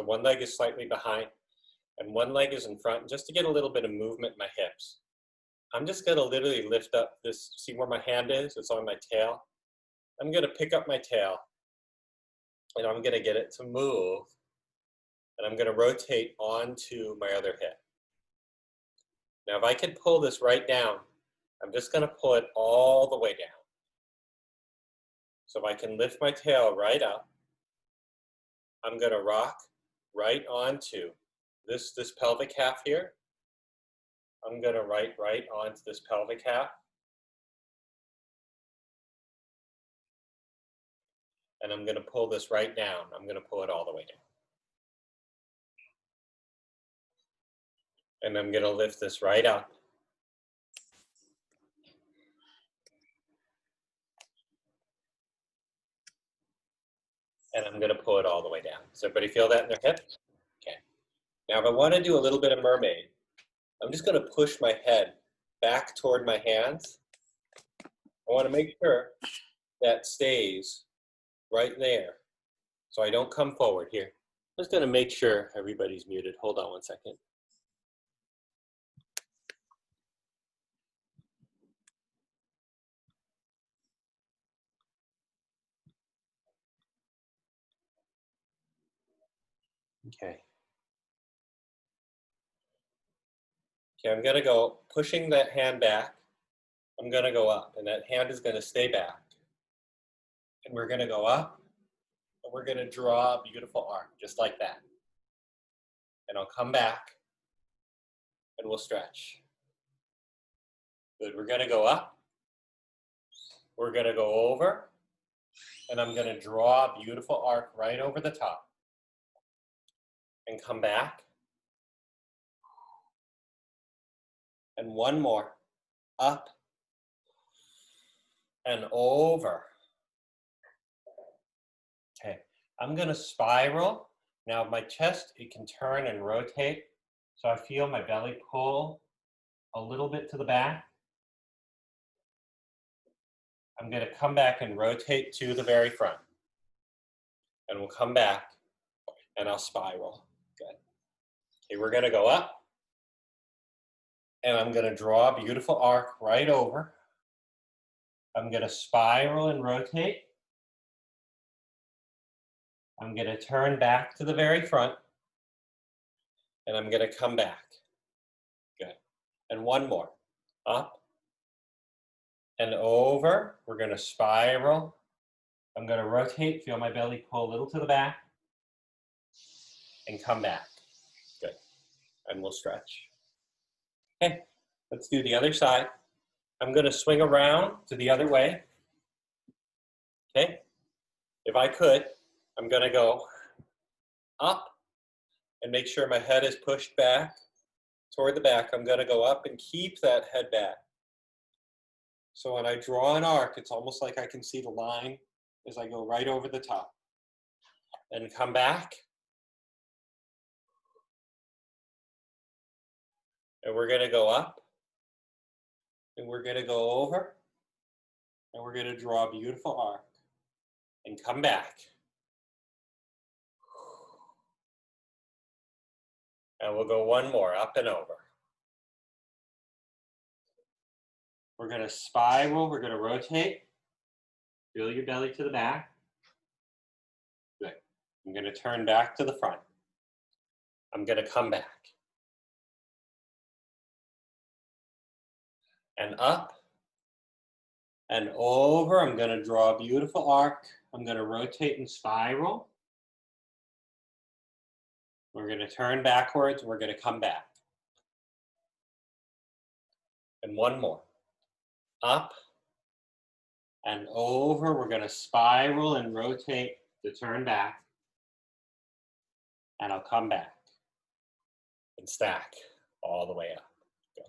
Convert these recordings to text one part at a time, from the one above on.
So one leg is slightly behind and one leg is in front, just to get a little bit of movement in my hips. I'm just gonna literally lift up this, see where my hand is? It's on my tail. I'm gonna pick up my tail and I'm gonna get it to move, and I'm gonna rotate onto my other hip. Now if I can pull this right down, I'm just gonna pull it all the way down. So if I can lift my tail right up, I'm gonna rock right onto this pelvic half here. I'm gonna right onto this pelvic half. And I'm gonna pull this right down. I'm gonna pull it all the way down. And I'm gonna lift this right up. And I'm gonna pull it all the way down. Does everybody feel that in their hips? Okay. Now if I wanna do a little bit of mermaid, I'm just gonna push my head back toward my hands. I wanna make sure that stays right there so I don't come forward here. I'm just gonna make sure everybody's muted. Hold on one second. Okay. Okay, I'm gonna go pushing that hand back. I'm gonna go up, and that hand is gonna stay back. And we're gonna go up, and we're gonna draw a beautiful arc, just like that. And I'll come back, and we'll stretch. Good, we're gonna go up. We're gonna go over, and I'm gonna draw a beautiful arc right over the top. And come back. And one more, up and over. Okay, I'm gonna spiral. Now my chest, it can turn and rotate. So I feel my belly pull a little bit to the back. I'm gonna come back and rotate to the very front. And we'll come back and I'll spiral. Good. Okay, we're gonna go up. And I'm gonna draw a beautiful arc right over. I'm gonna spiral and rotate. I'm gonna turn back to the very front. And I'm gonna come back. Good. And one more. Up and over. We're gonna spiral. I'm gonna rotate, feel my belly pull a little to the back. And come back. Good. And we'll stretch. Okay, let's do the other side. I'm gonna swing around to the other way. Okay, if I could, I'm gonna go up and make sure my head is pushed back toward the back. I'm gonna go up and keep that head back. So when I draw an arc, it's almost like I can see the line as I go right over the top. And come back. And we're gonna go up. And we're gonna go over. And we're gonna draw a beautiful arc. And come back. And we'll go one more, up and over. We're gonna spiral, we're gonna rotate. Feel your belly to the back. Good. I'm gonna turn back to the front. I'm gonna come back. And up and over. I'm gonna draw a beautiful arc. I'm gonna rotate and spiral. We're gonna turn backwards. We're gonna come back. And one more. Up and over. We're gonna spiral and rotate to turn back. And I'll come back and stack all the way up. Good.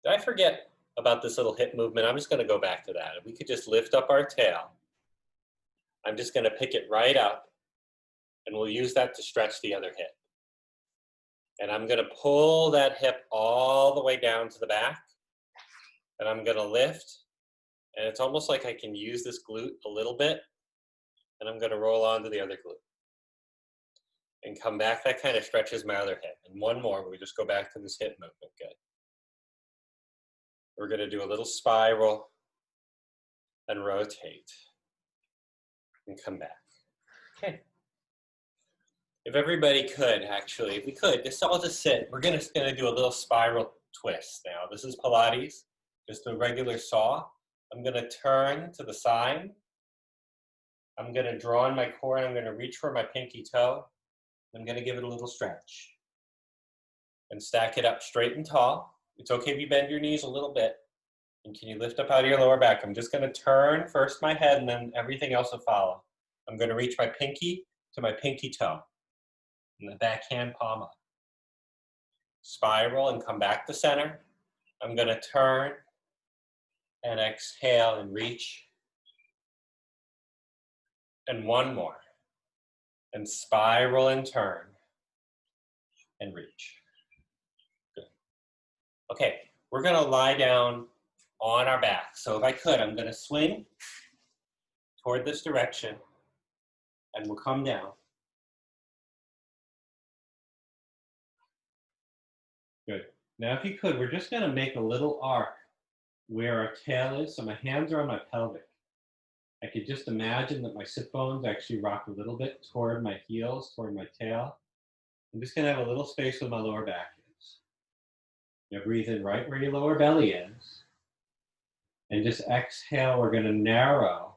Did I forget about this little hip movement? I'm just gonna go back to that. If we could just lift up our tail. I'm just gonna pick it right up and we'll use that to stretch the other hip. And I'm gonna pull that hip all the way down to the back. And I'm gonna lift. And it's almost like I can use this glute a little bit. And I'm gonna roll onto the other glute. and come back. That kind of stretches my other hip. And one more, we just go back to this hip movement. Good. We're going to do a little spiral and rotate and come back. Okay. If everybody could, actually, if we could, just all just sit. We're gonna do a little spiral twist now. This is Pilates, just a regular saw. I'm gonna turn to the side. I'm gonna draw in my core and I'm gonna reach for my pinky toe. I'm gonna give it a little stretch. And stack it up straight and tall. It's okay if you bend your knees a little bit. And can you lift up out of your lower back? I'm just gonna turn first my head and then everything else will follow. I'm gonna reach my pinky to my pinky toe. And the backhand palm up. Spiral and come back to center. I'm gonna turn and exhale and reach. And one more. And spiral and turn and reach. Good. Okay, we're gonna lie down on our back. So if I could, I'm gonna swing toward this direction and we'll come down. Good. Now if you could, we're just gonna make a little arc where our tail is. So my hands are on my pelvic. I could just imagine that my sit bones actually rock a little bit toward my heels, toward my tail. I'm just gonna have a little space where my lower back is. Now breathe in right where your lower belly is. And just exhale, we're gonna narrow.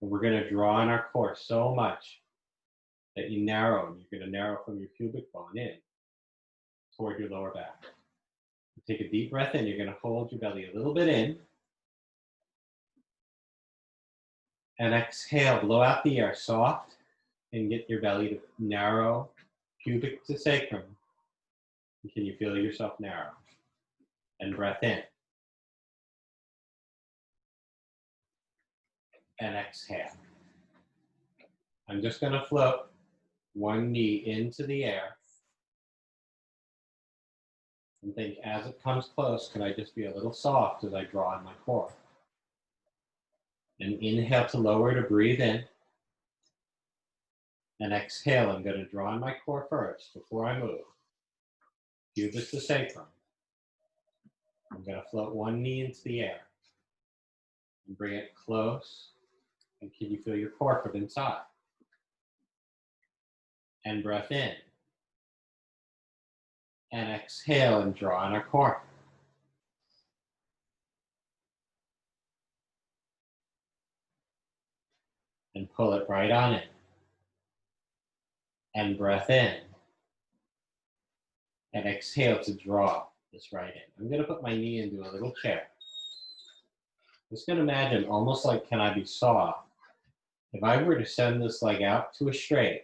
And we're gonna draw in our core so much that you narrow, and you're gonna narrow from your pubic bone in toward your lower back. Take a deep breath in, you're gonna hold your belly a little bit in. And exhale, blow out the air soft and get your belly to narrow, pubic to sacrum. And can you feel yourself narrow? And breath in. And exhale. I'm just gonna float one knee into the air. And think as it comes close, can I just be a little soft as I draw in my core? And inhale to lower to breathe in. And exhale, I'm going to draw in my core first before I move. Pubis to sacrum. I'm going to float one knee into the air. And bring it close. And can you feel your core from inside? And breath in. And exhale and draw in our core. And pull it right on in. And breath in. And exhale to draw this right in. I'm going to put my knee into a little chair. Just going to imagine almost like can I be soft. If I were to send this leg out to a straight,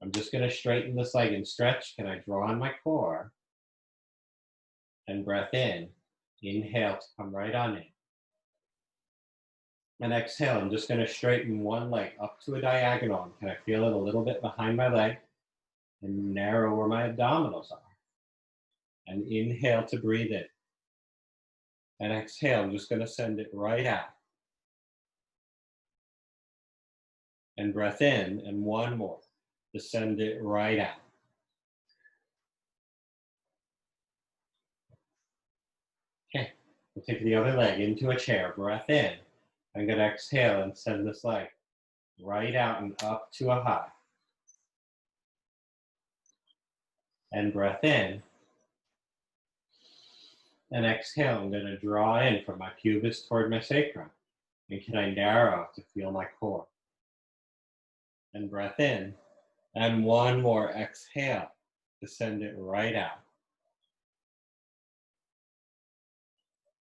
I'm just going to straighten this leg and stretch. Can I draw on my core? And breath in. Inhale to come right on in. And exhale, I'm just going to straighten one leg up to a diagonal. Can I feel it a little bit behind my leg? And narrow where my abdominals are. And inhale to breathe in. And exhale, I'm just going to send it right out. And breath in, and one more. To send it right out. Okay, we'll take the other leg into a chair. Breath in. I'm going to exhale and send this leg right out and up to a high. And breath in. And exhale, I'm going to draw in from my pubis toward my sacrum. And can I narrow to feel my core? And breath in. And one more exhale to send it right out.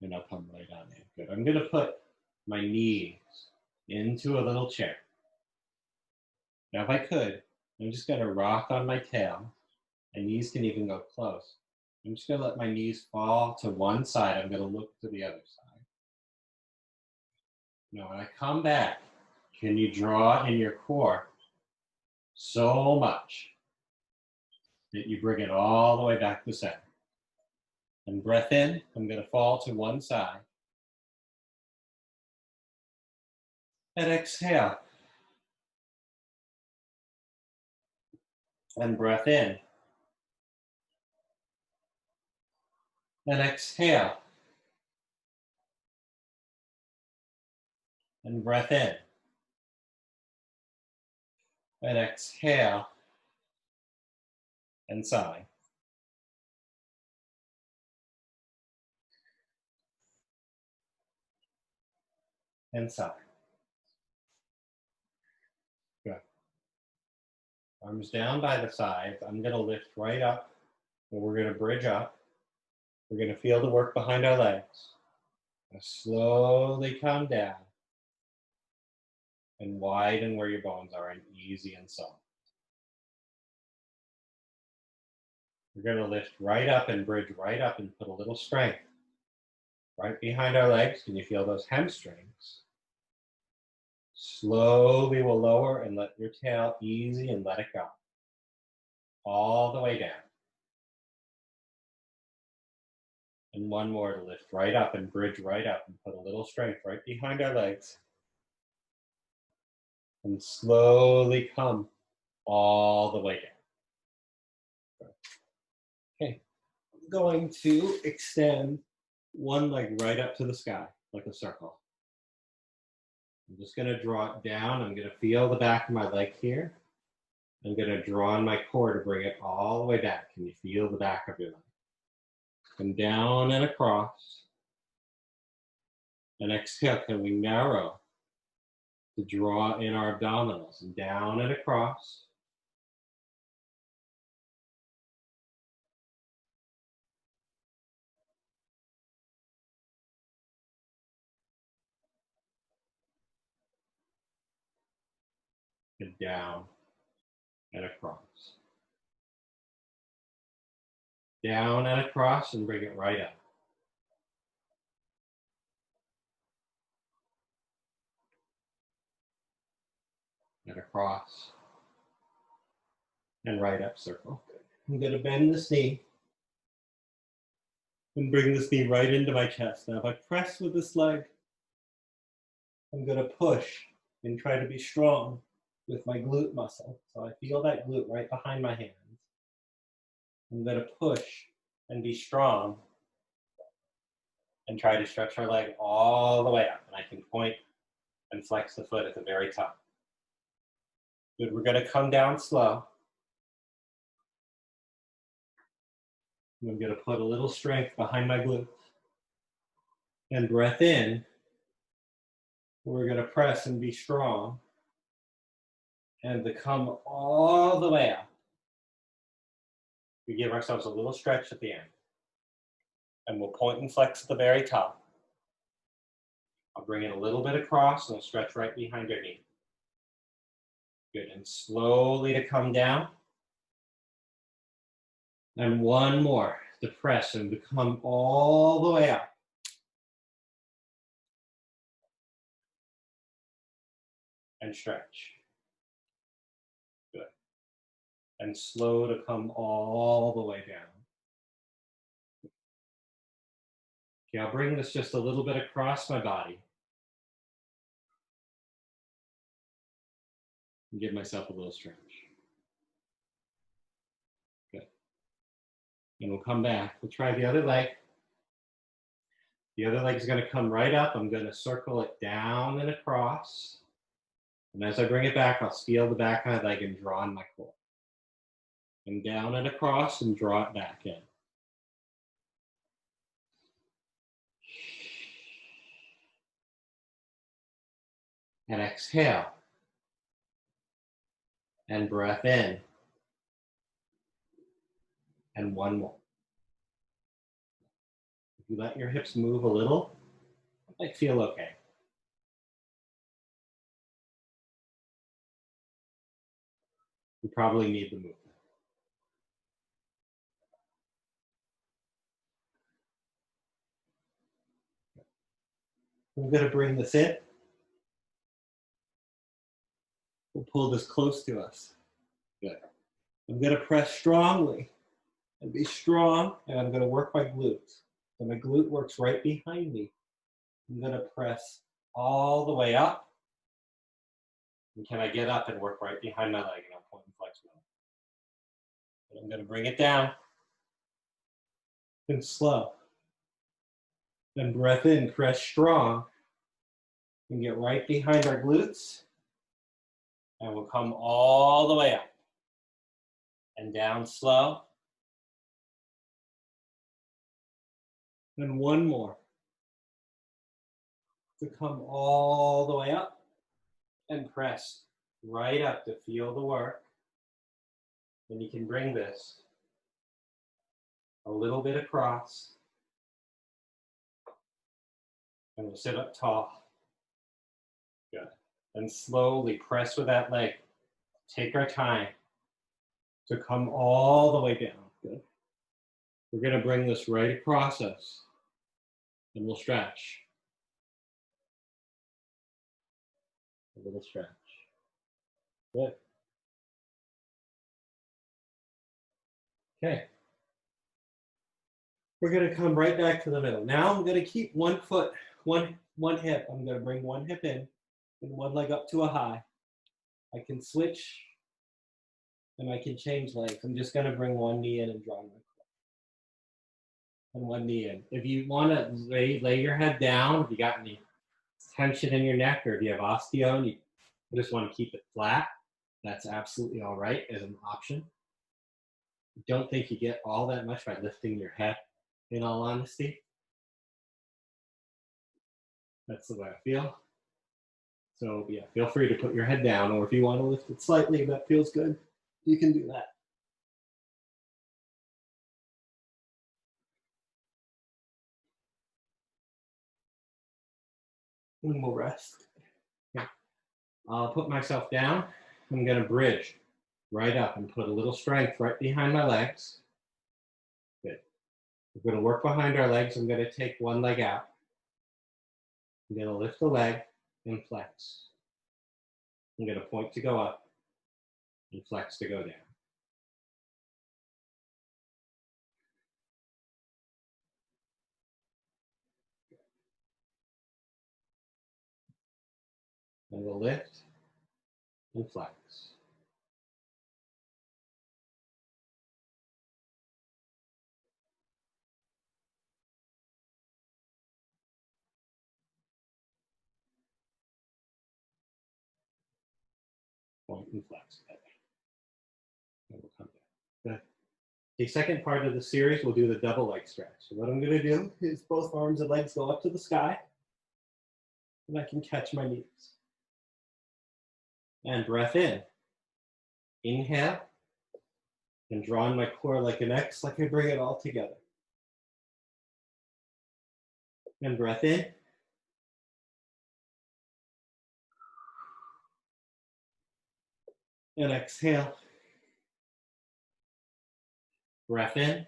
And I'll come right on in. Good. I'm going to put my knees into a little chair. Now if I could, I'm just going to rock on my tail. My knees can even go close. I'm just going to let my knees fall to one side. I'm going to look to the other side. Now when I come back, can you draw in your core so much that you bring it all the way back to center? And breath in, I'm going to fall to one side. And exhale. And breath in. And exhale. And breath in. And exhale. And sigh. And sigh. Good. Arms down by the sides. I'm going to lift right up. And we're going to bridge up. We're going to feel the work behind our legs. And slowly come down. And widen where your bones are, and easy and soft. We're going to lift right up and bridge right up and put a little strength right behind our legs. Can you feel those hamstrings? Slowly we'll lower and let your tail easy and let it go. All the way down. And one more to lift right up and bridge right up and put a little strength right behind our legs. And slowly come all the way down. Okay, I'm going to extend one leg right up to the sky, like a circle. I'm just going to draw it down. I'm going to feel the back of my leg here. I'm going to draw on my core to bring it all the way back. Can you feel the back of your leg? Come down and across. And exhale, can we narrow to draw in our abdominals, and down and across. And down and across. Down and across, and bring it right up. And across. And right up, circle. I'm going to bend this knee. And bring this knee right into my chest. Now if I press with this leg, I'm going to push and try to be strong with my glute muscle. So I feel that glute right behind my hands. I'm going to push and be strong and try to stretch our leg all the way up. And I can point and flex the foot at the very top. Good, we're going to come down slow. I'm going to put a little strength behind my glutes. And breath in. We're going to press and be strong. And to come all the way up. We give ourselves a little stretch at the end. And we'll point and flex at the very top. I'll bring it a little bit across and I'll stretch right behind your knee. Good, and slowly to come down. And one more to press and to come all the way up. And stretch. Good. And slow to come all the way down. Okay, I'll bring this just a little bit across my body. And give myself a little stretch. Good. And we'll come back. We'll try the other leg. The other leg is going to come right up. I'm going to circle it down and across. And as I bring it back, I'll feel the back of my leg and draw on my core. And down and across and draw it back in. And exhale. And breath in. And one more. If you let your hips move a little, it might feel okay. You probably need the movement. I'm going to bring this in. We'll pull this close to us. Good. I'm going to press strongly and be strong, and I'm going to work my glutes. So my glute works right behind me. I'm going to press all the way up. And can I get up and work right behind my leg, and I'll point and flex my leg. I'm going to bring it down and slow. Then breath in, press strong, and get right behind our glutes. And we'll come all the way up and down slow. And one more. To come all the way up and press right up to feel the work. And you can bring this a little bit across. And we'll sit up tall. Good. And slowly press with that leg. Take our time to come all the way down. Good. We're going to bring this right across us. And we'll stretch. A little stretch. Good. Okay. We're going to come right back to the middle. Now I'm going to keep one foot, one hip. I'm going to bring one hip in and one leg up to a high. I can switch and I can change legs. I'm just going to bring one knee in and draw my core. And one knee in. If you want to lay your head down, if you got any tension in your neck or if you have osteo and you just want to keep it flat, that's absolutely all right as an option. Don't think you get all that much by lifting your head, in all honesty. That's the way I feel. So yeah, feel free to put your head down, or if you want to lift it slightly, if that feels good, you can do that. And we'll rest. Okay. I'll put myself down. I'm going to bridge right up and put a little strength right behind my legs. Good. We're going to work behind our legs. I'm going to take one leg out. I'm going to lift the leg and flex. I'm going to point to go up and flex to go down. And we'll lift and flex. Point and flex. And we'll come down. Good. The second part of the series, we'll do the double leg stretch. So what I'm going to do is both arms and legs go up to the sky, and I can catch my knees. And breath in. Inhale, and draw in my core like an X, like I bring it all together. And breath in. And exhale. Breath in.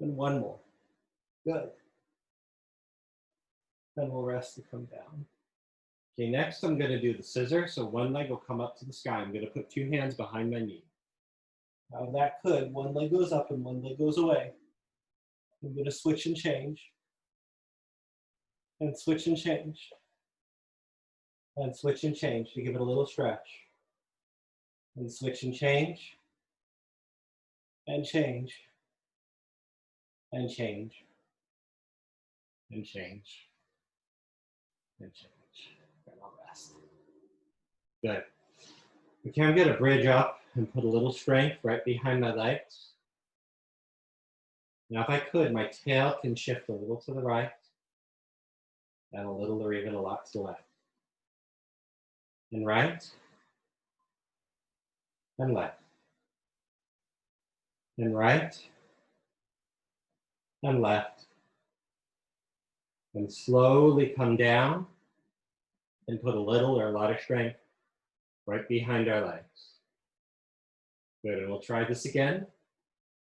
And one more. Good. Then we'll rest to come down. Okay, next I'm going to do the scissor. So one leg will come up to the sky. I'm going to put two hands behind my knee. Now that could, one leg goes up and one leg goes away. I'm going to switch and change. And switch and change. And switch and change to give it a little stretch. And switch and change. And change. And change. And change. And change. And I'll rest. Good. Okay, I'm going to bridge up and put a little strength right behind my legs. Now, if I could, my tail can shift a little to the right and a little or even a lot to the left. And right. And left. And right. And left. And slowly come down and put a little or a lot of strength right behind our legs. Good, and we'll try this again.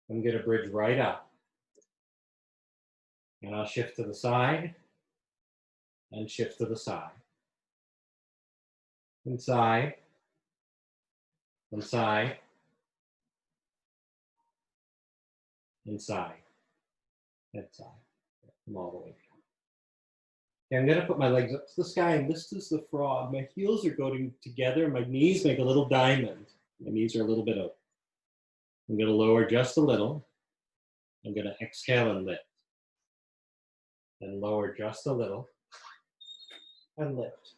I'm going to bridge right up. And I'll shift to the side and shift to the side. And side. And side. And side. And side. Come all the way down. Okay, I'm gonna put my legs up to the sky, and this is the frog. My heels are going together, and my knees make a little diamond. My knees are a little bit open. I'm gonna lower just a little. I'm gonna exhale and lift. And lower just a little. And lift.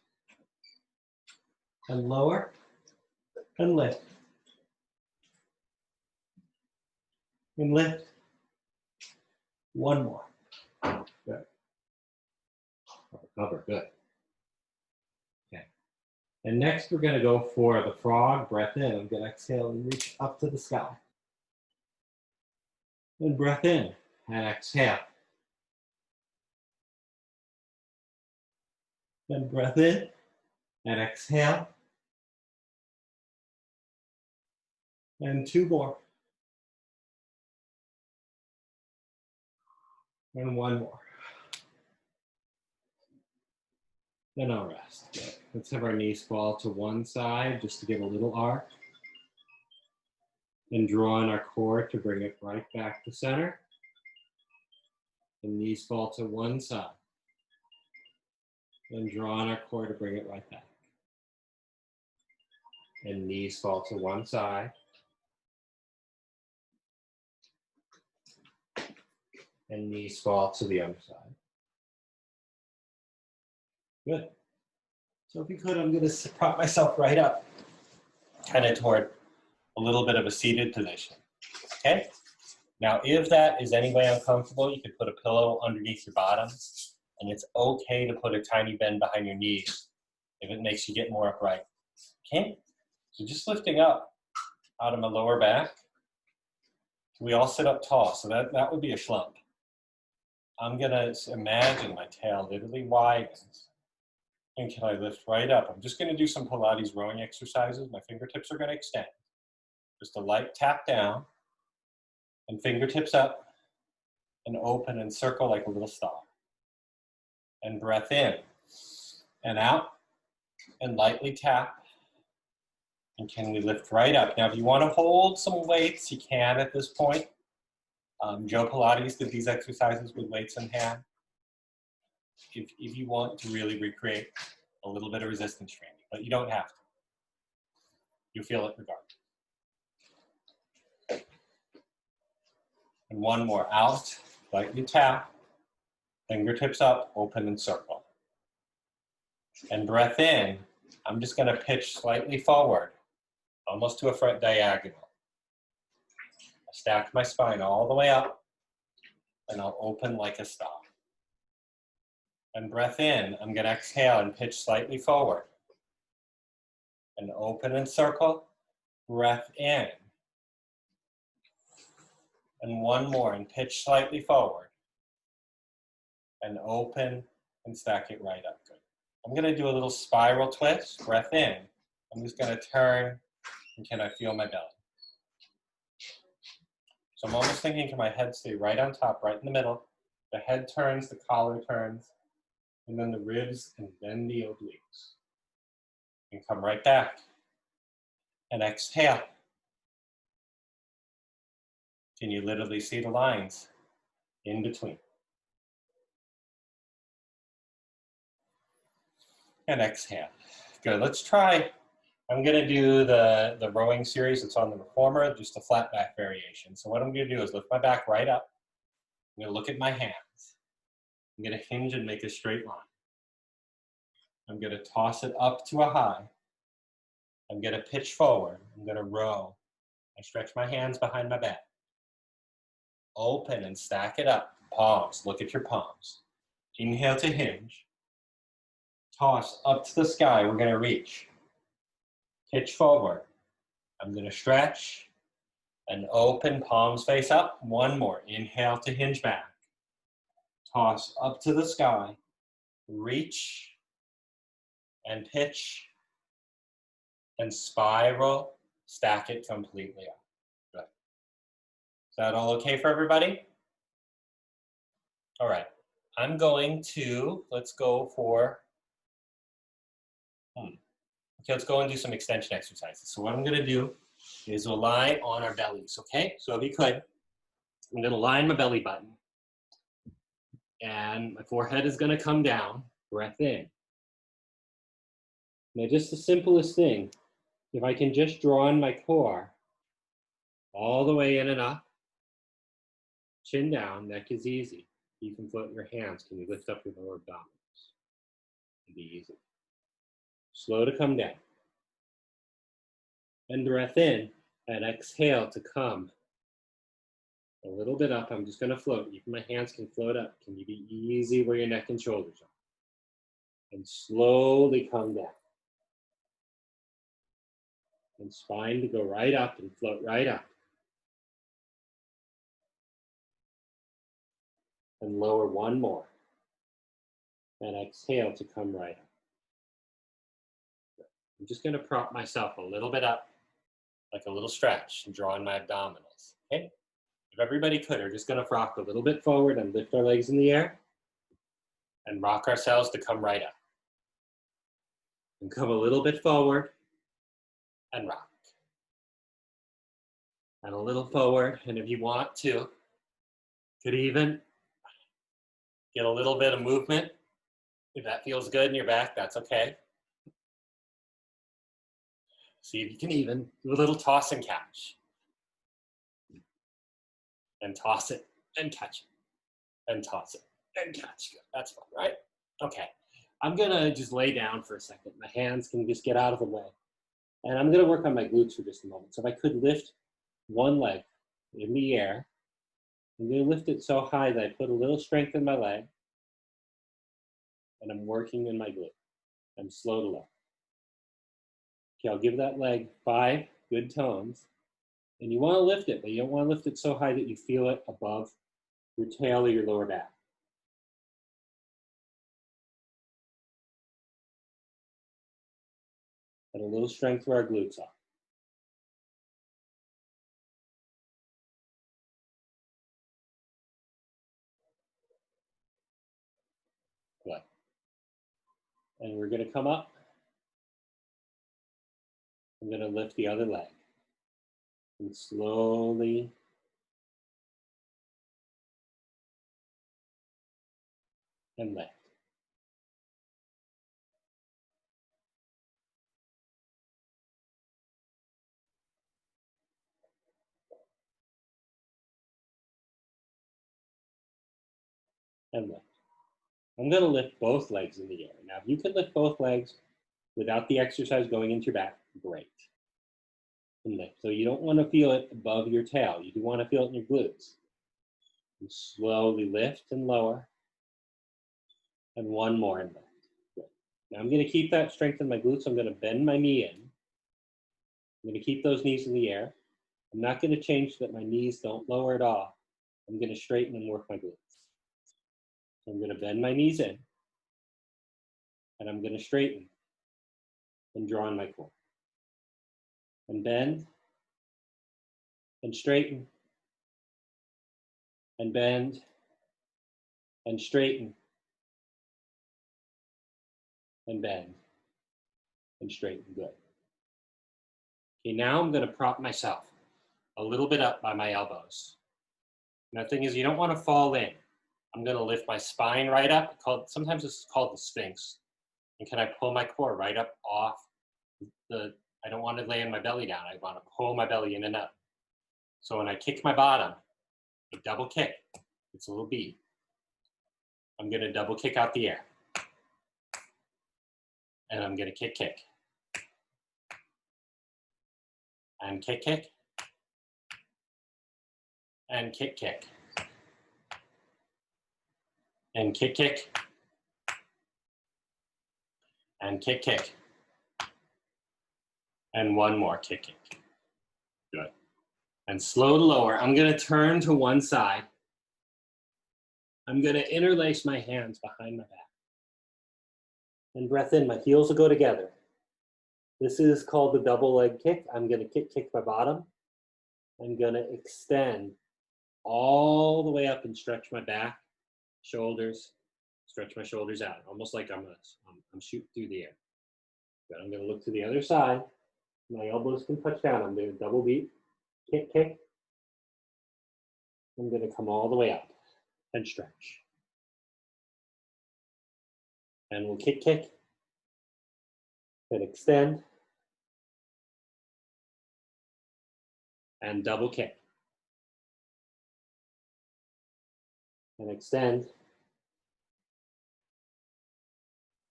And lower. And lift. And lift. One more. Good. Cover, good. Okay. And next we're going to go for the frog. Breath in. I'm going to exhale and reach up to the sky. And breath in and exhale. And breath in and exhale. And two more. And one more. Then I'll rest. Good. Let's have our knees fall to one side just to give a little arc. And draw in our core to bring it right back to center. And knees fall to one side. And draw on our core to bring it right back. And knees fall to one side. And knees fall to the other side. Good. So if you could, I'm going to prop myself right up, kind of toward a little bit of a seated position. Okay? Now, if that is any way uncomfortable, you could put a pillow underneath your bottom, and it's okay to put a tiny bend behind your knees if it makes you get more upright. Okay? So just lifting up out of my lower back. We all sit up tall, so that would be a slump. I'm going to imagine my tail literally widens. And can I lift right up? I'm just going to do some Pilates rowing exercises. My fingertips are going to extend. Just a light tap down. And fingertips up. And open and circle like a little star. And breath in. And out. And lightly tap. And can we lift right up? Now, if you want to hold some weights, you can at this point. Joe Pilates did these exercises with weights in hand. If you want to really recreate a little bit of resistance training, but you don't have to. You feel it regardless. And one more, out, lightly tap, fingertips up, open and circle. And breath in, I'm just gonna pitch slightly forward, almost to a front diagonal. I stack my spine all the way up, and I'll open like a star. And breath in, I'm going to exhale and pitch slightly forward. And open and circle, breath in. And one more, and pitch slightly forward. And open and stack it right up. Good. I'm going to do a little spiral twist, breath in. I'm just going to turn, and can I feel my belly? So I'm almost thinking, can my head stay right on top, right in the middle? The head turns, the collar turns. And then the ribs, and then the obliques. And come right back. And exhale. Can you literally see the lines in between? And exhale. Good, let's try. I'm gonna do the rowing series that's on the reformer, just a flat back variation. So what I'm gonna do is lift my back right up. I'm gonna look at my hands. I'm gonna hinge and make a straight line. I'm going to toss it up to a high. I'm going to pitch forward. I'm going to row. I stretch my hands behind my back. Open and stack it up. Palms. Look at your palms. Inhale to hinge. Toss up to the sky. We're going to reach. Pitch forward. I'm going to stretch and open. Palms face up. One more. Inhale to hinge back. Toss up to the sky. Reach. And pitch, and spiral, stack it completely up. Good. Is that all okay for everybody? All right, I'm going to, let's go for, okay, let's go and do some extension exercises. So what I'm gonna do is we'll lie on our bellies, okay? So if you could, I'm gonna line my belly button, and my forehead is gonna come down. breath in. Now just the simplest thing, if I can just draw in my core all the way in and up, chin down, neck is easy. You can float your hands. Can you lift up your lower abdominals? It'd be easy. Slow to come down. And breath in and exhale to come a little bit up. I'm just going to float. Even my hands can float up. Can you be easy where your neck and shoulders are? And slowly come down. And spine to go right up and float right up. And lower one more. And exhale to come right up. I'm just going to prop myself a little bit up, like a little stretch, and draw in my abdominals. Okay? If everybody could, we're just going to rock a little bit forward and lift our legs in the air. And rock ourselves to come right up. And come a little bit forward and rock. And a little forward, and if you want to, could even get a little bit of movement. If that feels good in your back, that's okay. See if you can even do a little toss and catch. And toss it and catch it. And toss it and catch it. That's fun, right? Okay. I'm gonna just lay down for a second. My hands can just get out of the way. And I'm gonna work on my glutes for just a moment. So if I could lift one leg in the air, I'm gonna lift it so high that I put a little strength in my leg. And I'm working in my glute. I'm slow to low. Okay, I'll give that leg 5 good tones. And you want to lift it, but you don't want to lift it so high that you feel it above your tail or your lower back. Put a little strength where our glutes are. Good. And we're going to come up. I'm going to lift the other leg. And slowly and lift. And lift. I'm going to lift both legs in the air. Now, if you can lift both legs without the exercise going into your back, great. And lift. So you don't want to feel it above your tail. You do want to feel it in your glutes. And slowly lift and lower. And one more and lift. Good. Now I'm going to keep that strength in my glutes. I'm going to bend my knee in. I'm going to keep those knees in the air. I'm not going to change that my knees don't lower at all. I'm going to straighten and work my glutes. So I'm going to bend my knees in. And I'm going to straighten and draw in my core. And bend. And straighten. And bend. And straighten. And bend. And straighten. Good. Okay, now I'm going to prop myself a little bit up by my elbows. And the thing is, you don't want to fall in. I'm going to lift my spine right up. Sometimes it's called the Sphinx. And can I pull my core right up off I don't want to lay my belly down. I want to pull my belly in and up. So when I kick my bottom, I double kick. It's a little beat. I'm going to double kick out the air. And I'm going to kick, kick. And kick, kick. And kick, kick. And kick, kick. And kick, kick. And one more kick, kick. Good. And slow to lower. I'm going to turn to one side. I'm going to interlace my hands behind my back. And breath in. My heels will go together. This is called the double leg kick. I'm going to kick, kick my bottom. I'm going to extend all the way up and stretch my back, shoulders, stretch my shoulders out, almost like I'm shooting through the air. Good. I'm going to look to the other side. My elbows can touch down. I'm doing double beat, kick, kick. I'm going to come all the way up and stretch. And we'll kick, kick, and extend, and double kick, and extend,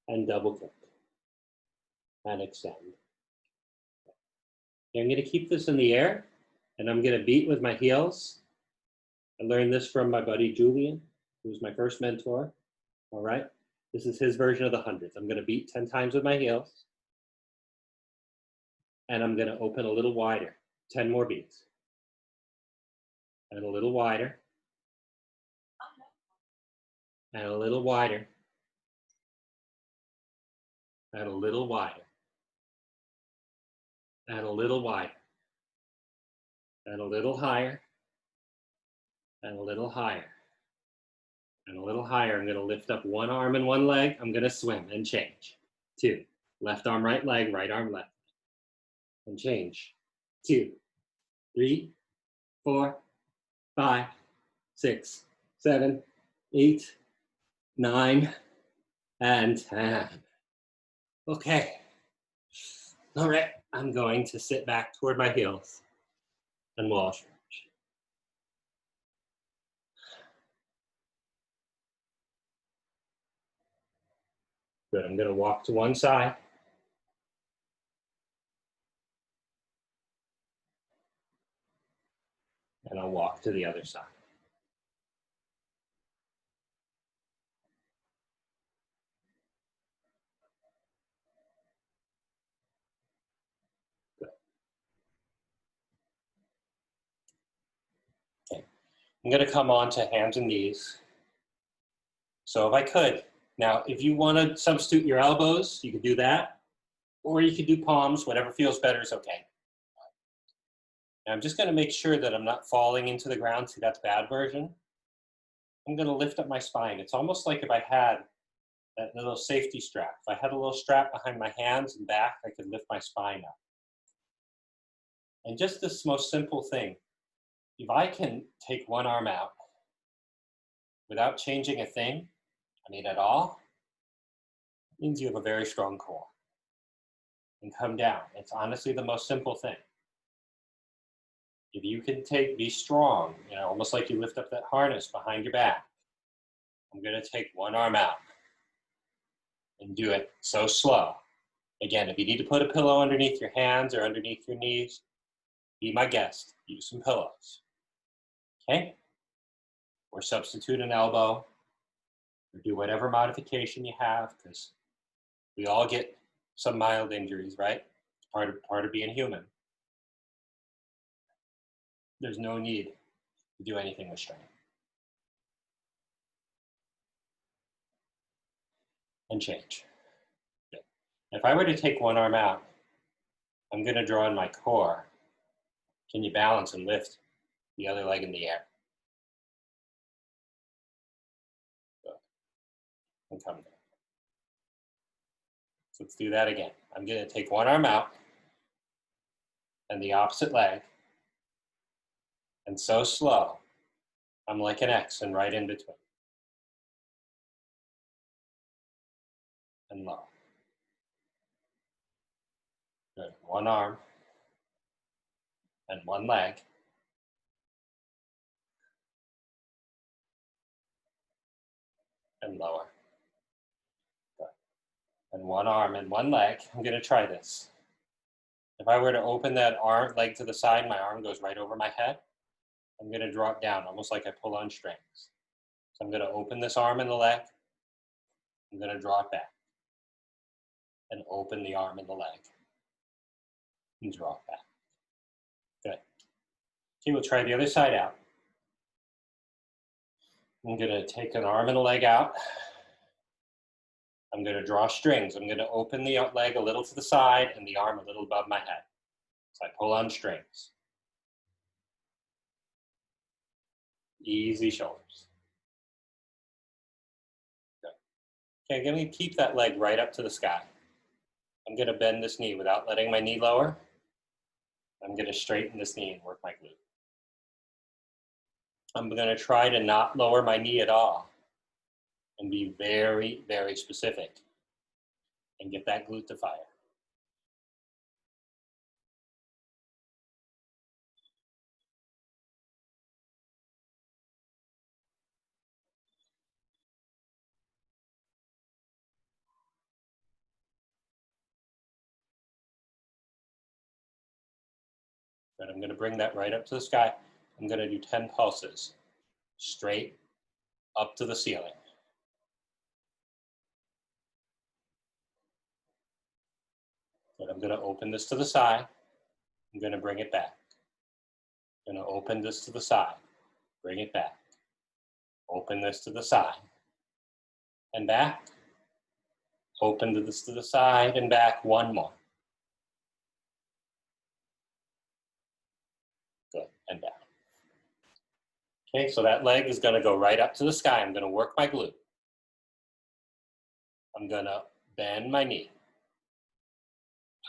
and double kick, and extend. I'm going to keep this in the air, and I'm going to beat with my heels. I learned this from my buddy Julian, who was my first mentor. All right, this is his version of the hundreds. I'm going to beat 10 times with my heels, and I'm going to open a little wider, 10 more beats, and a little wider, and a little wider, and a little wider, and a little wider, and a little higher, and a little higher, and a little higher. I'm going to lift up one arm and one leg. I'm going to swim and change. 2, left arm, right leg, right arm, left, and change. 2, 3, 4, 5, 6, 7, 8, 9, and 10. Okay. All right. I'm going to sit back toward my heels and wall stretch. Good. I'm going to walk to one side. And I'll walk to the other side. Good. Okay. I'm going to come on to hands and knees. So if I could, now if you want to substitute your elbows, you could do that. Or you could do palms, whatever feels better is okay. Now I'm just going to make sure that I'm not falling into the ground. See, that's bad version. I'm going to lift up my spine. It's almost like if I had that little safety strap. If I had a little strap behind my hands and back, I could lift my spine up. And just this most simple thing, if I can take one arm out without changing a thing, at all, it means you have a very strong core. And come down. It's honestly the most simple thing. If you can be strong, almost like you lift up that harness behind your back. I'm going to take one arm out and do it so slow. Again, if you need to put a pillow underneath your hands or underneath your knees, be my guest. Use some pillows. Okay? Or substitute an elbow, or do whatever modification you have, because we all get some mild injuries, right? It's part of being human. There's no need to do anything with strength. And change. Good. If I were to take one arm out, I'm going to draw in my core. Can you balance and lift the other leg in the air? Good. And come down. So let's do that again. I'm going to take one arm out and the opposite leg. And so slow, I'm like an X and right in between. And low. Good. One arm and one leg. And lower. Good. And one arm and one leg. I'm going to try this. If I were to open that leg to the side, my arm goes right over my head. I'm going to draw it down, almost like I pull on strings. So I'm going to open this arm and the leg. I'm going to draw it back. And open the arm and the leg. And draw it back. Good. Okay, we'll try the other side out. I'm going to take an arm and a leg out. I'm going to draw strings. I'm going to open the leg a little to the side and the arm a little above my head. So I pull on strings. Easy shoulders. Good. Okay, I'm going to keep that leg right up to the sky. I'm going to bend this knee without letting my knee lower. I'm going to straighten this knee and work my glute. I'm going to try to not lower my knee at all and be very, very specific. and get that glute to fire. Good. I'm going to bring that right up to the sky. I'm going to do 10 pulses, straight up to the ceiling. Good. I'm going to open this to the side. I'm going to bring it back. I'm going to open this to the side, bring it back. Open this to the side and back. Open this to the side and back. One more. Good, and down. Okay, so that leg is going to go right up to the sky. I'm going to work my glute. I'm going to bend my knee.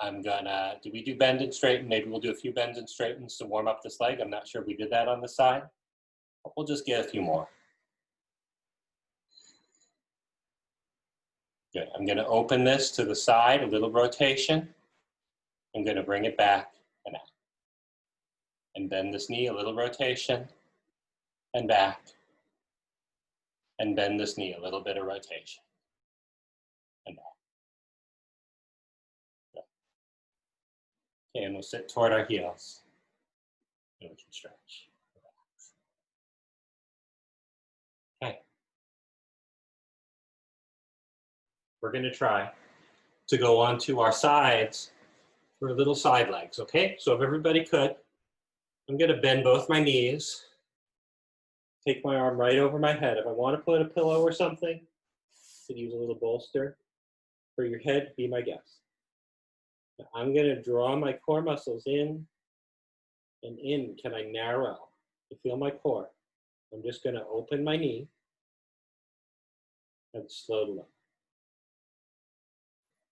Do we do bend and straighten? Maybe we'll do a few bends and straightens to warm up this leg. I'm not sure if we did that on the side, but we'll just get a few more. Good. I'm going to open this to the side, a little rotation. I'm going to bring it back and out. And bend this knee, a little rotation, and back. And bend this knee, a little bit of rotation, and back. Good. Okay, and we'll sit toward our heels. And we can stretch. Okay. We're going to try to go onto our sides for little side legs, okay? So if everybody could, I'm going to bend both my knees, take my arm right over my head. If I want to put a pillow or something, you could use a little bolster for your head, be my guest. Now I'm going to draw my core muscles in and in. Can I narrow? You feel my core. I'm just going to open my knee and slow it up.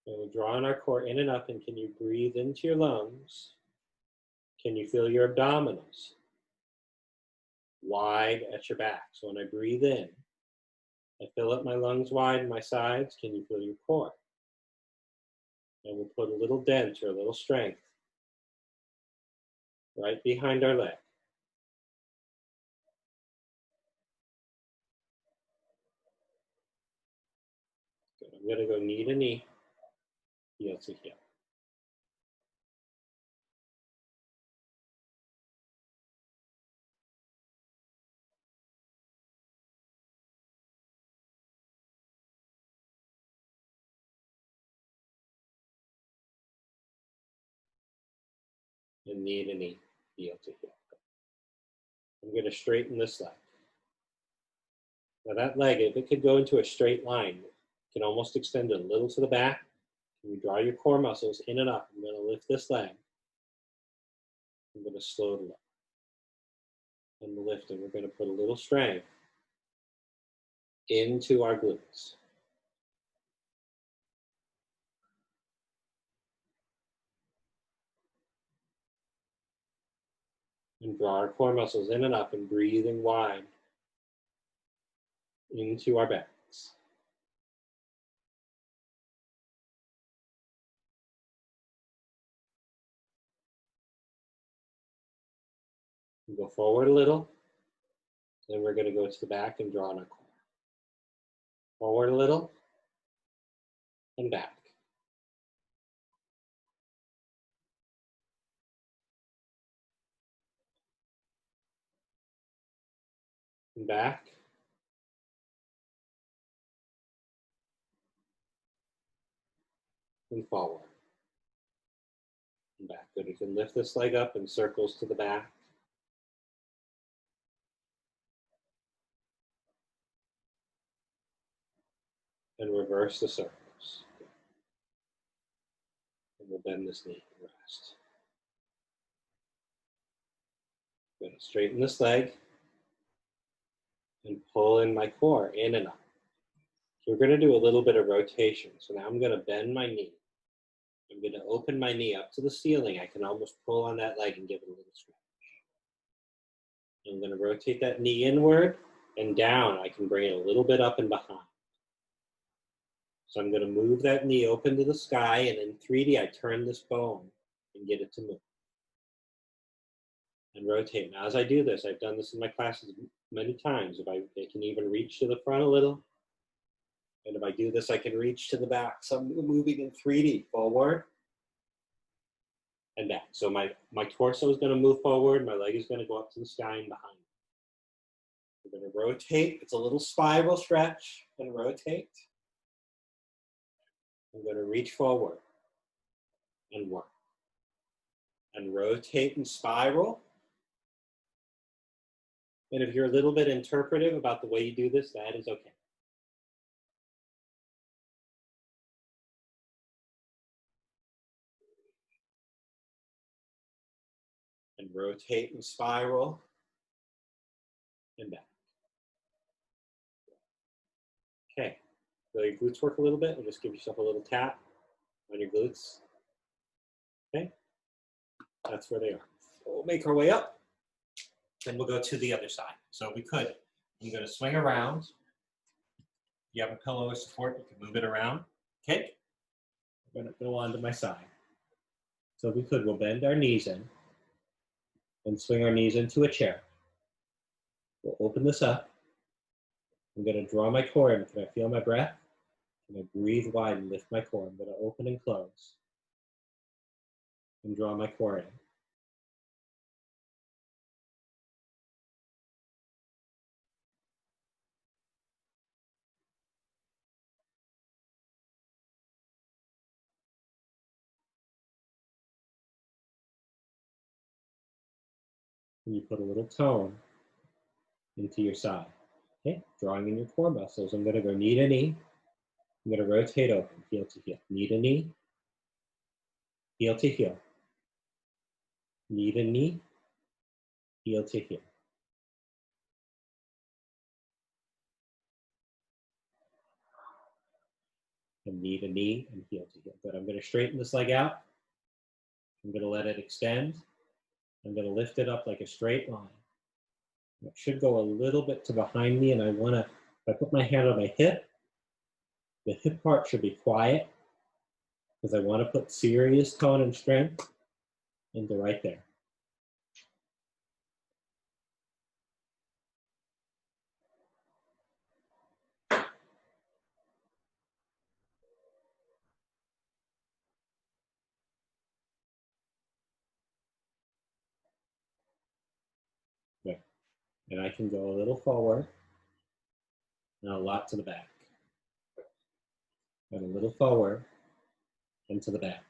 And we're drawing our core in and up, and can you breathe into your lungs? Can you feel your abdominals wide at your back? So when I breathe in, I fill up my lungs wide and my sides. Can you feel your core? And we'll put a little dent or a little strength right behind our leg. Good. I'm going to go knee to knee, heel to heel. And knee to knee, heel to heel. I'm going to straighten this leg. Now that leg, if it could go into a straight line, you can almost extend it a little to the back. Can you draw your core muscles in and up? I'm going to lift this leg. I'm going to slow it up. And lift, and we're going to put a little strength into our glutes. And draw our core muscles in and up and breathing wide into our backs. Go forward a little. Then we're going to go to the back and draw on our core. Forward a little and back. And back. And forward. And back. Good. You can lift this leg up in circles to the back. And reverse the circles. And we'll bend this knee and rest. Good. Straighten this leg. And pull in my core, in and up. So we're going to do a little bit of rotation. So now I'm going to bend my knee. I'm going to open my knee up to the ceiling. I can almost pull on that leg and give it a little stretch. I'm going to rotate that knee inward and down. I can bring it a little bit up and behind. So I'm going to move that knee open to the sky, and in 3D, I turn this bone and get it to move and rotate. Now, as I do this, I've done this in my classes many times. If I can even reach to the front a little, and if I do this, I can reach to the back. So I'm moving in 3D, forward and back. So my torso is going to move forward. My leg is going to go up to the sky and behind. We're going to rotate. It's a little spiral stretch and rotate. I'm going to reach forward and work. And rotate and spiral. And if you're a little bit interpretive about the way you do this, that is okay. And rotate and spiral and back. Okay, so your glutes work a little bit, and just give yourself a little tap on your glutes. Okay, that's where they are. So we'll make our way up, then we'll go to the other side. So we could, I'm going to swing around. If you have a pillow or support, you can move it around. Okay, I'm going to go on to my side. So we could, we'll bend our knees in and swing our knees into a chair. We'll open this up. I'm going to draw my core in. Can I feel my breath? Can I breathe wide and lift my core? I'm going to open and close and draw my core in. And you put a little tone into your side. Okay, drawing in your core muscles. I'm going to go knee to knee. I'm going to rotate open, heel to heel. Knee to knee, heel to heel. Knee to knee, heel to heel. And knee to knee and heel to heel. Good. I'm going to straighten this leg out. I'm going to let it extend. I'm going to lift it up like a straight line. It should go a little bit to behind me, and I want to, if I put my hand on my hip, the hip part should be quiet because I want to put serious tone and strength into right there. Good. And I can go a little forward and a lot to the back. And a little forward and to the back.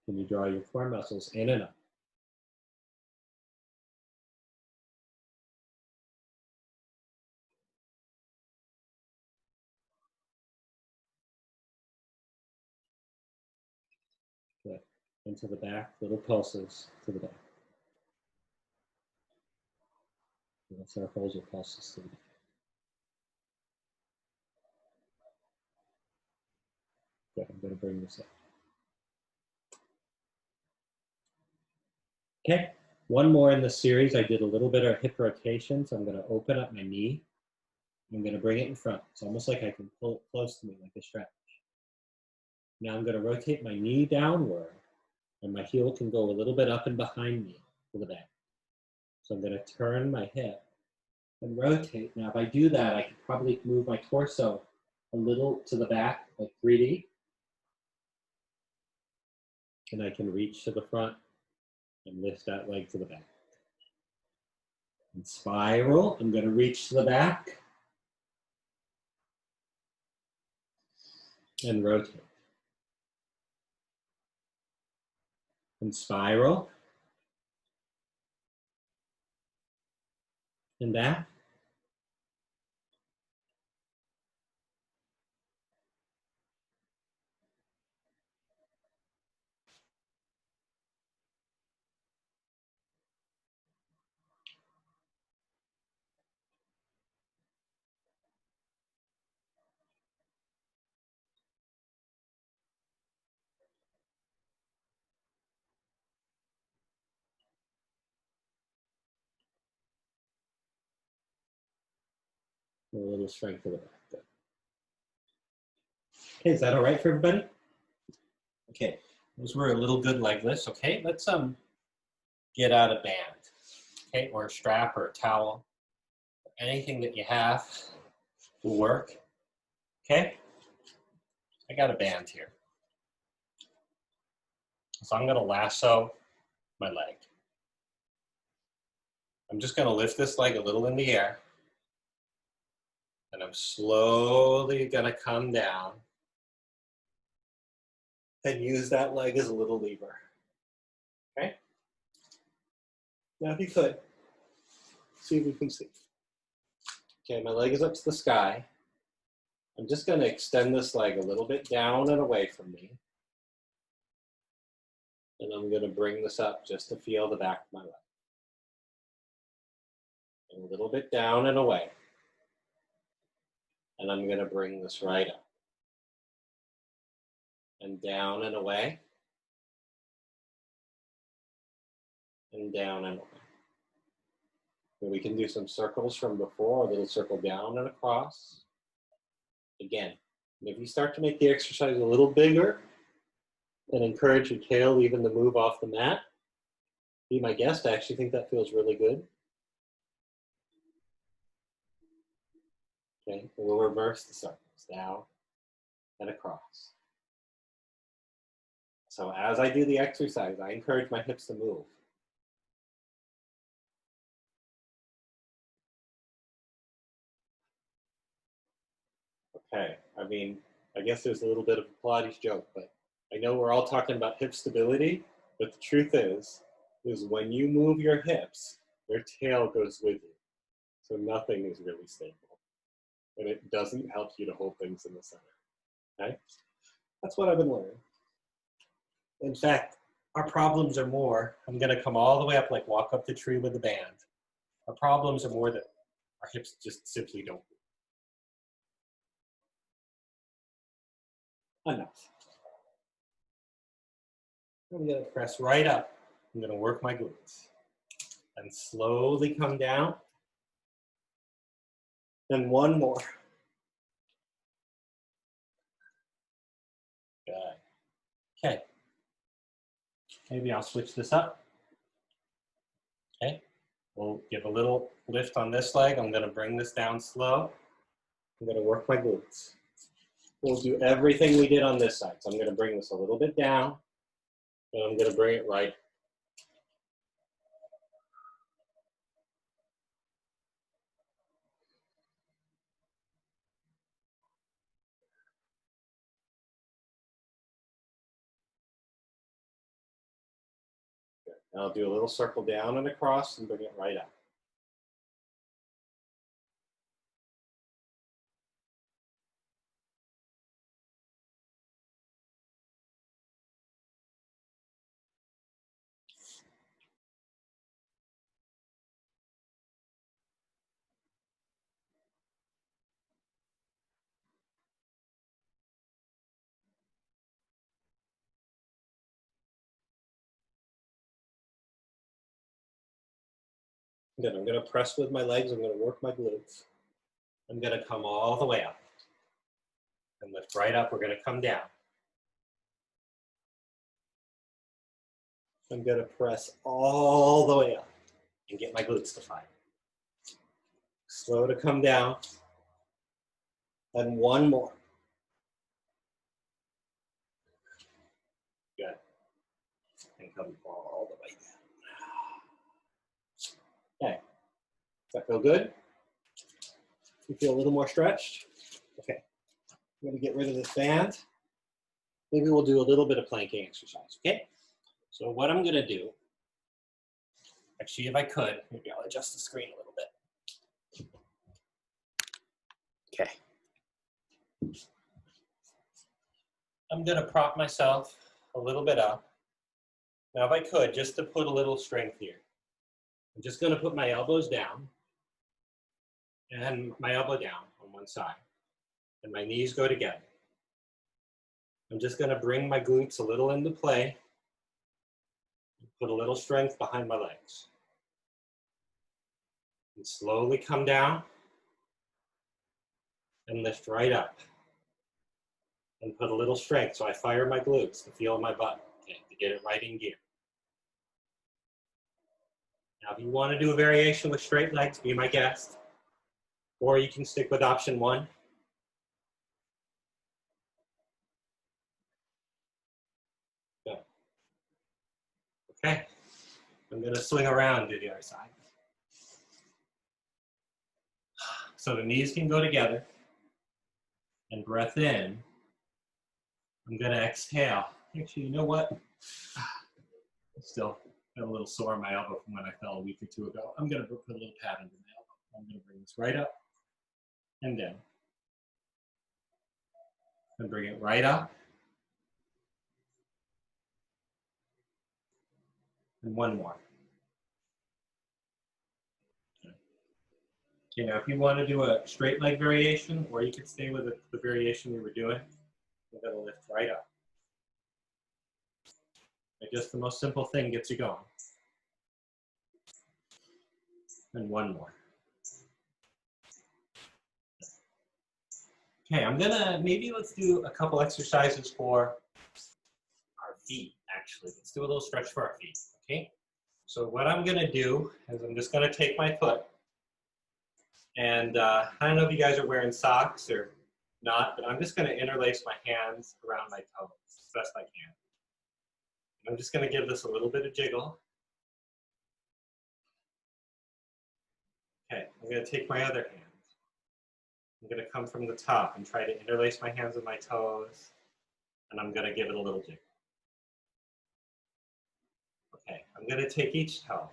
Can you draw your core muscles in and up? Good. Into the back, little pulses to the back. Little circles or pulses to the back. Good. I'm going to bring this up. Okay. One more in the series. I did a little bit of hip rotation, so I'm going to open up my knee. I'm going to bring it in front. It's almost like I can pull it close to me like a stretch. Now I'm going to rotate my knee downward, and my heel can go a little bit up and behind me to the back. So I'm going to turn my hip and rotate. Now if I do that, I could probably move my torso a little to the back, like 3D. And I can reach to the front and lift that leg to the back. And spiral, I'm going to reach to the back and rotate. And spiral and back. A little strength of the back. Good. Okay, is that all right for everybody? Okay, those were a little good leg lifts. Okay, let's get out a band, okay, or a strap or a towel, anything that you have will work. Okay, I got a band here, so I'm gonna lasso my leg. I'm just gonna lift this leg a little in the air, and I'm slowly gonna come down and use that leg as a little lever. Okay? Now if you could, see if we can see. Okay, my leg is up to the sky. I'm just gonna extend this leg a little bit down and away from me. And I'm gonna bring this up just to feel the back of my leg. And a little bit down and away. And I'm gonna bring this right up. And down and away. And down and away. And we can do some circles from before, a little circle down and across. Again, if you start to make the exercise a little bigger and encourage your tail even to move off the mat, be my guest. I actually think that feels really good. Okay, we'll reverse the circles, down and across. So as I do the exercise, I encourage my hips to move. Okay, I mean, I guess there's a little bit of a Pilates joke, but I know we're all talking about hip stability, but the truth is when you move your hips, your tail goes with you. So nothing is really stable. And it doesn't help you to hold things in the center. Okay? That's what I've been learning. In fact, our problems are more, I'm gonna come all the way up, like walk up the tree with the band. Our problems are more that our hips just simply don't move. Enough. I'm gonna press right up. I'm gonna work my glutes. And slowly come down. And one more. Good. Okay. Maybe I'll switch this up. Okay. We'll give a little lift on this leg. I'm gonna bring this down slow. I'm gonna work my glutes. We'll do everything we did on this side. So I'm gonna bring this a little bit down, and I'm gonna bring it right. Good. And I'll do a little circle down and across and bring it right up. Good. I'm gonna press with my legs. I'm gonna work my glutes. I'm gonna come all the way up. And lift right up. We're gonna come down. I'm gonna press all the way up and get my glutes to fire. Slow to come down. And one more. Good. And come all the way down. Okay. Does that feel good? You feel a little more stretched? Okay. I'm gonna get rid of this band. Maybe we'll do a little bit of planking exercise, okay? So what I'm gonna do, actually if I could, maybe I'll adjust the screen a little bit. Okay. I'm gonna prop myself a little bit up. Now if I could, just to put a little strength here, I'm just gonna put my elbows down and my elbow down on one side and my knees go together. I'm just gonna bring my glutes a little into play, put a little strength behind my legs. And slowly come down and lift right up. And put a little strength, so I fire my glutes to feel my butt, okay, to get it right in gear. Now, if you want to do a variation with straight legs, be my guest. Or you can stick with option one. Good. Okay, I'm going to swing around to the other side. So the knees can go together. And breath in. I'm going to exhale. Actually, you know what? I still got a little sore on my elbow from when I fell a week or two ago. I'm going to put a little pad under my elbow. I'm going to bring this right up and down. And bring it right up. And one more. Okay, now if you want to do a straight leg variation, or you could stay with the variation we were doing, we're going to lift right up. And just the most simple thing gets you going. And one more. Okay, maybe let's do a couple exercises for our feet, actually. Let's do a little stretch for our feet, okay? So what I'm gonna do is I'm just gonna take my foot, and I don't know if you guys are wearing socks or not, but I'm just gonna interlace my hands around my toes as best I can. And I'm just gonna give this a little bit of jiggle. Okay, I'm gonna take my other hand. I'm gonna come from the top and try to interlace my hands with my toes, and I'm gonna give it a little jiggle. Okay, I'm gonna take each toe.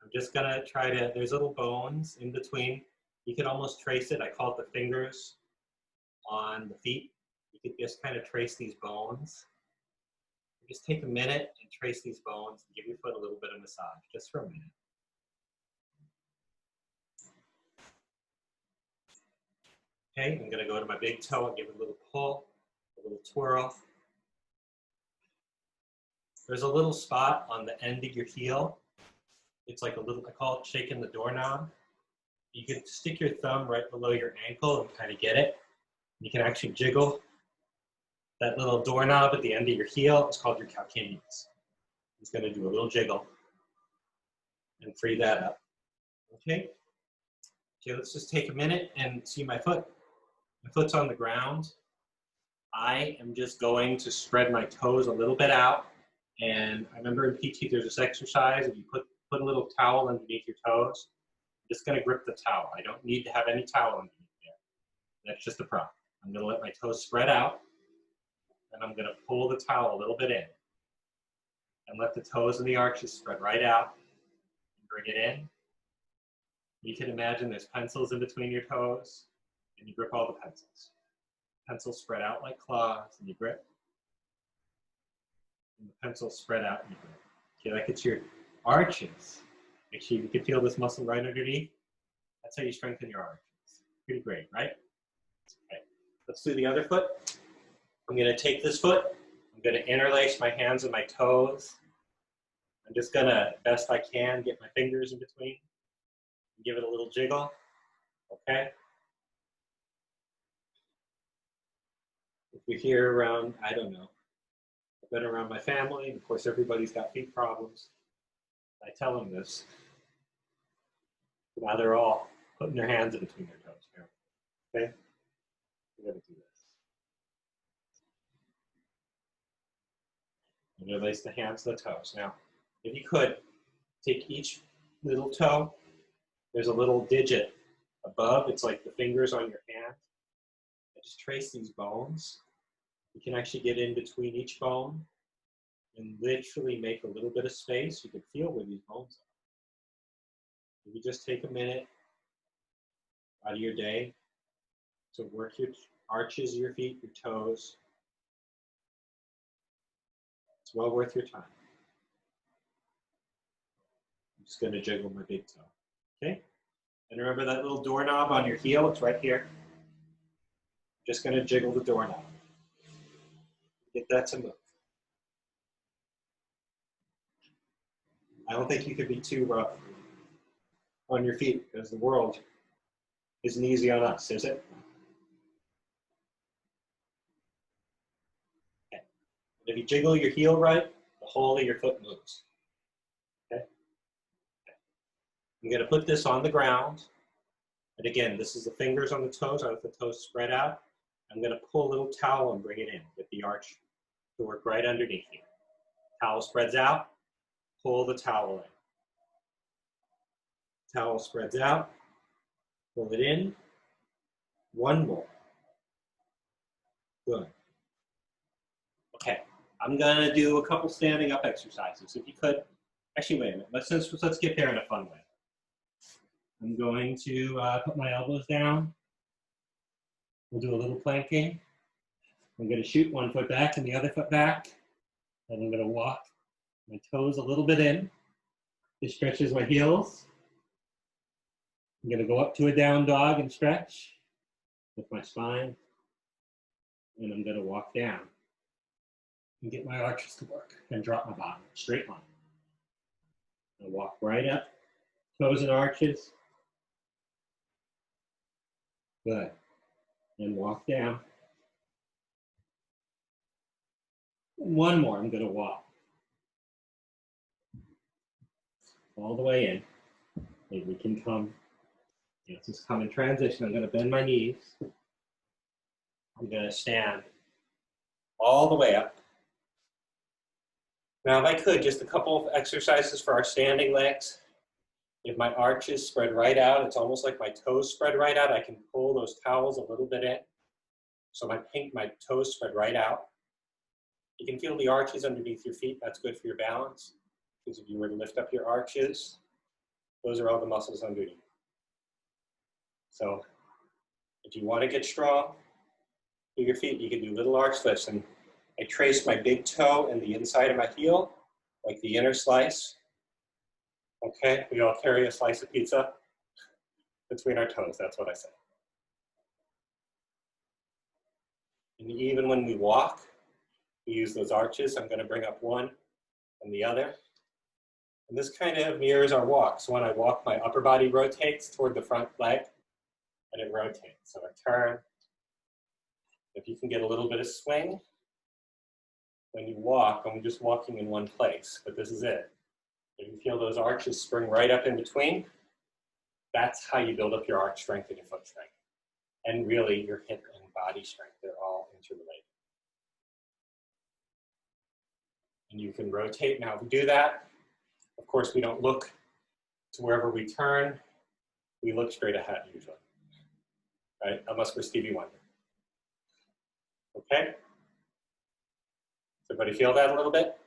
I'm just gonna try to, there's little bones in between. You can almost trace it. I call it the fingers on the feet. You could just kind of trace these bones. Just take a minute and trace these bones and give your foot a little bit of massage, just for a minute. Okay, I'm gonna go to my big toe and give it a little pull, a little twirl. There's a little spot on the end of your heel. It's like a little, I call it shaking the doorknob. You can stick your thumb right below your ankle and kind of get it. You can actually jiggle that little doorknob at the end of your heel. It's called your calcaneus. It's going to do a little jiggle and free that up. Okay? Okay, let's just take a minute and see my foot. My foot's on the ground. I am just going to spread my toes a little bit out. And I remember in PT there's this exercise, if you put a little towel underneath your toes, I'm just gonna grip the towel. I don't need to have any towel underneath there. That's just a prop. I'm gonna let my toes spread out, and I'm gonna pull the towel a little bit in. And let the toes and the arches spread right out, and bring it in. You can imagine there's pencils in between your toes, and you grip all the pencils. Pencils spread out like claws, and you grip. And the pencils spread out and you grip. Okay, that gets your arches. Make sure you can feel this muscle right underneath. That's how you strengthen your arches. Pretty great, right? Okay, let's do the other foot. I'm gonna take this foot. I'm gonna interlace my hands and my toes. I'm just gonna, best I can, get my fingers in between. Give it a little jiggle, okay? If you're here around, I don't know, I've been around my family, and of course everybody's got feet problems. I tell them this. Now they're all putting their hands in between their toes here, okay? We're gonna do this. Interlace the hands to the toes. Now, if you could, take each little toe. There's a little digit above. It's like the fingers on your hand. And just trace these bones. You can actually get in between each bone and literally make a little bit of space. You can feel where these bones are. If you just take a minute out of your day to work your arches of your feet, your toes, it's well worth your time. I'm just going to jiggle my big toe. Okay? And remember that little doorknob on your heel? It's right here. I'm just going to jiggle the doorknob. Get that to move. I don't think you could be too rough on your feet because the world Isn't easy on us, is it? Okay. If you jiggle your heel right, the whole of your foot moves. Okay. I'm going to put this on the ground. And again, this is the fingers on the toes. I let the toes spread out. I'm going to pull a little towel and bring it in. Get the arch to work right underneath you. Towel spreads out. Pull the towel in. Towel spreads out. Pull it in. One more. Good. Okay. I'm going to do a couple standing up exercises. If you could, actually, wait a minute. Let's get there in a fun way. I'm going to put my elbows down. We'll do a little planking. I'm going to shoot one foot back and the other foot back. And I'm going to walk my toes a little bit in. This stretches my heels. I'm going to go up to a down dog and stretch with my spine. And I'm going to walk down and get my arches to work and drop my bottom, straight line. I'll walk right up, toes and arches. Good. And walk down. And one more, I'm going to walk all the way in. Maybe we can come, just come in transition. I'm going to bend my knees. I'm going to stand all the way up. Now, if I could, just a couple of exercises for our standing legs. If my arches spread right out, it's almost like my toes spread right out. I can pull those towels a little bit in. So my toes spread right out. You can feel the arches underneath your feet. That's good for your balance. Because if you were to lift up your arches, those are all the muscles underneath. So if you want to get strong through your feet, you can do little arch lifts. And I trace my big toe and the inside of my heel, like the inner slice. Okay, we all carry a slice of pizza between our toes, that's what I say. And even when we walk, we use those arches. I'm going to bring up one and the other. And this kind of mirrors our walk. So when I walk, my upper body rotates toward the front leg, and it rotates. So I turn. If you can get a little bit of swing, when you walk, I'm just walking in one place, but this is it. If you feel those arches spring right up in between, that's how you build up your arch strength and your foot strength. And really your hip and body strength, they're all interrelated. And you can rotate. Now if we do that, of course we don't look to wherever we turn, we look straight ahead usually, right? Unless we're Stevie Wonder. Okay? Does everybody feel that a little bit?